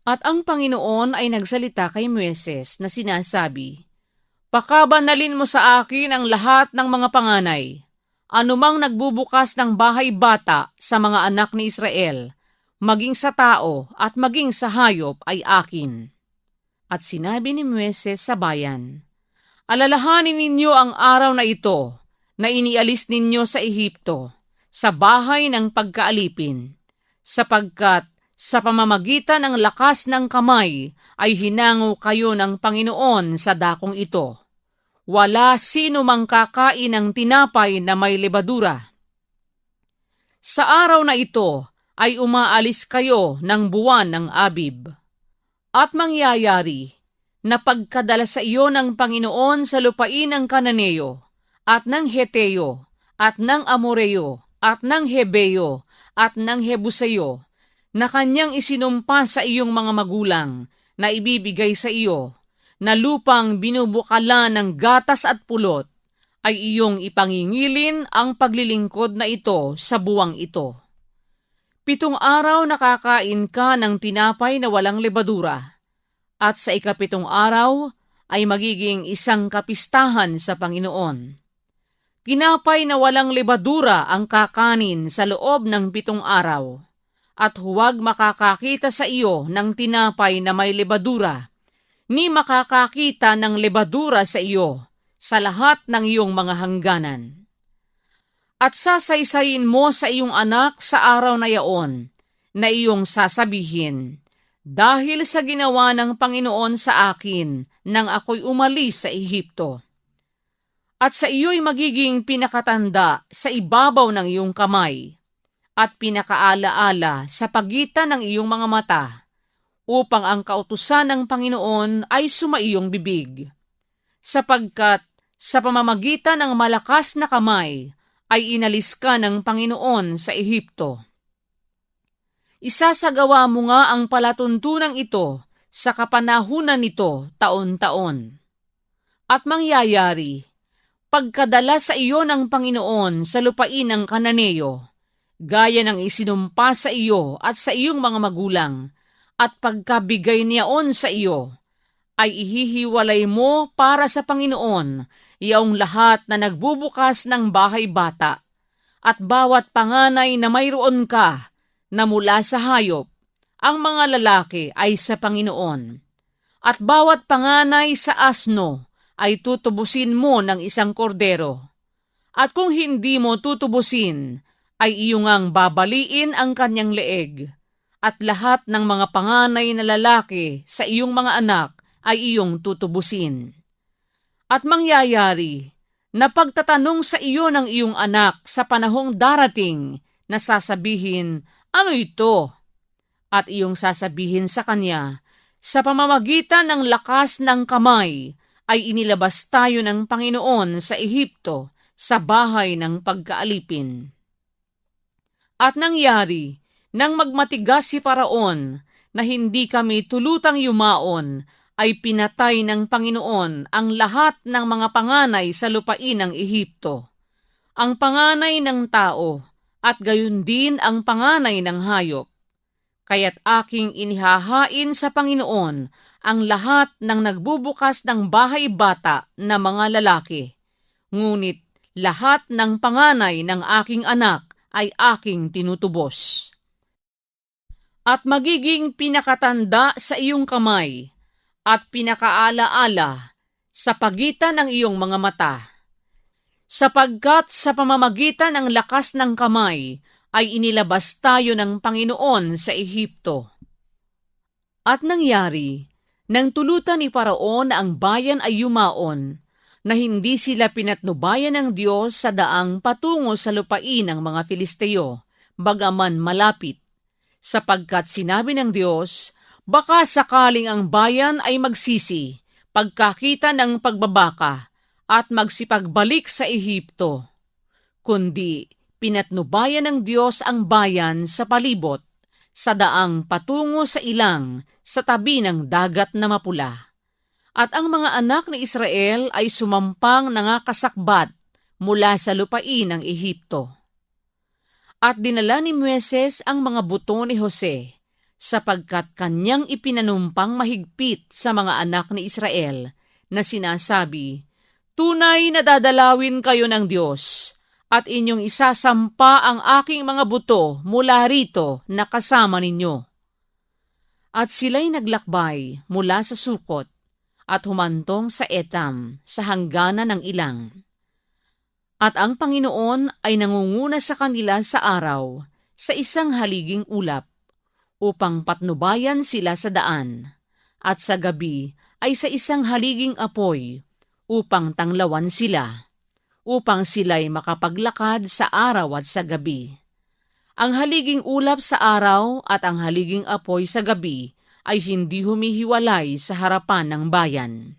At ang Panginoon ay nagsalita kay Moises na sinasabi, "Pakabanalin mo sa akin ang lahat ng mga panganay, anumang nagbubukas ng bahay bata sa mga anak ni Israel, maging sa tao at maging sa hayop ay akin." At sinabi ni Moises sa bayan, "Alalahanin ninyo ang araw na ito na inialis ninyo sa Ehipto, sa bahay ng pagkaalipin, sapagkat sa pamamagitan ng lakas ng kamay ay hinango kayo ng Panginoon sa dakong ito. Wala sino mang kakain ng tinapay na may lebadura. Sa araw na ito ay umaalis kayo ng buwan ng Abib. At mangyayari na pagkadala sa iyo ng Panginoon sa lupain ng Kananeo, at ng Heteo, at ng Amoreo, at ng Hebeo, at ng Hebuseo, na kanyang isinumpa sa iyong mga magulang na ibibigay sa iyo, na lupang binubukalan ng gatas at pulot, ay iyong ipangingilin ang paglilingkod na ito sa buwang ito. 7 araw nakakain ka ng tinapay na walang lebadura, at sa 7 araw ay magiging isang kapistahan sa Panginoon. Tinapay na walang lebadura ang kakanin sa loob ng 7 araw, at huwag makakakita sa iyo ng tinapay na may lebadura, ni makakakita ng lebadura sa iyo sa lahat ng iyong mga hangganan. At sasaysayin mo sa iyong anak sa araw na yaon, na iyong sasabihin, dahil sa ginawa ng Panginoon sa akin nang ako'y umalis sa Ehipto. At sa iyo'y magiging pinakatanda sa ibabaw ng iyong kamay, at pinakaalaala sa pagitan ng iyong mga mata, upang ang kautusan ng Panginoon ay sumaiyong bibig. Sapagkat sa pamamagitan ng malakas na kamay ay inalis ka ng Panginoon sa Ehipto. Isasagawa mo nga ang palatuntunang ito sa kapanahunan nito taon-taon. At mangyayari, pagkadala sa iyo ng Panginoon sa lupain ng Kananeo, gaya ng isinumpa sa iyo at sa iyong mga magulang, at pagkabigay niyaon sa iyo, ay ihihiwalay mo para sa Panginoon iyong lahat na nagbubukas ng bahay bata, at bawat panganay na mayroon ka na mula sa hayop, ang mga lalaki ay sa Panginoon. At bawat panganay sa asno ay tutubusin mo ng isang kordero. At kung hindi mo tutubusin, ay iyong ang babaliin ang kanyang leeg, at lahat ng mga panganay na lalaki sa iyong mga anak ay iyong tutubusin. At mangyayari na pagtatanong sa iyo ng iyong anak sa panahong darating na sasabihin, "Ano ito?" At iyong sasabihin sa kanya, "Sa pamamagitan ng lakas ng kamay ay inilabas tayo ng Panginoon sa Ehipto, sa bahay ng pagkaalipin." At nangyari, nang magmatigas si Faraon na hindi kami tulutang yumaon, ay pinatay ng Panginoon ang lahat ng mga panganay sa lupain ng Ehipto, ang panganay ng tao, at gayon din ang panganay ng hayop. Kaya't aking inihahain sa Panginoon ang lahat ng nagbubukas ng bahay bata na mga lalaki, ngunit lahat ng panganay ng aking anak ay aking tinutubos. At magiging pinakatanda sa iyong kamay, at pinakaalaala sa pagitan ng iyong mga mata, sapagkat sa pamamagitan ng lakas ng kamay ay inilabas tayo ng Panginoon sa Ehipto. At nangyari, nang tulutan ni Faraon na ang bayan ay yumaon, na hindi sila pinatnubayan ng Diyos sa daang patungo sa lupain ng mga Filisteo, bagaman malapit, sapagkat sinabi ng Diyos, baka sakaling ang bayan ay magsisi, pagkakita ng pagbabaka, at magsipagbalik sa Ehipto. Kundi, pinatnubayan ng Diyos ang bayan sa palibot, sa daang patungo sa ilang, sa tabi ng dagat na mapula. At ang mga anak ni Israel ay sumampang nangakasakbat mula sa lupain ng Ehipto. At dinala ni Moises ang mga buto ni Jose, sapagkat kanyang ipinanumpang mahigpit sa mga anak ni Israel na sinasabi, "Tunay na dadalawin kayo ng Diyos, at inyong isasampa ang aking mga buto mula rito na kasama ninyo." At sila'y naglakbay mula sa Sukot at humantong sa Etam sa hangganan ng ilang. At ang Panginoon ay nangunguna sa kanila sa araw sa isang haliging ulap, upang patnubayan sila sa daan, at sa gabi ay sa isang haliging apoy, upang tanglawan sila, upang sila'y makapaglakad sa araw at sa gabi. Ang haliging ulap sa araw at ang haliging apoy sa gabi ay hindi humihiwalay sa harapan ng bayan.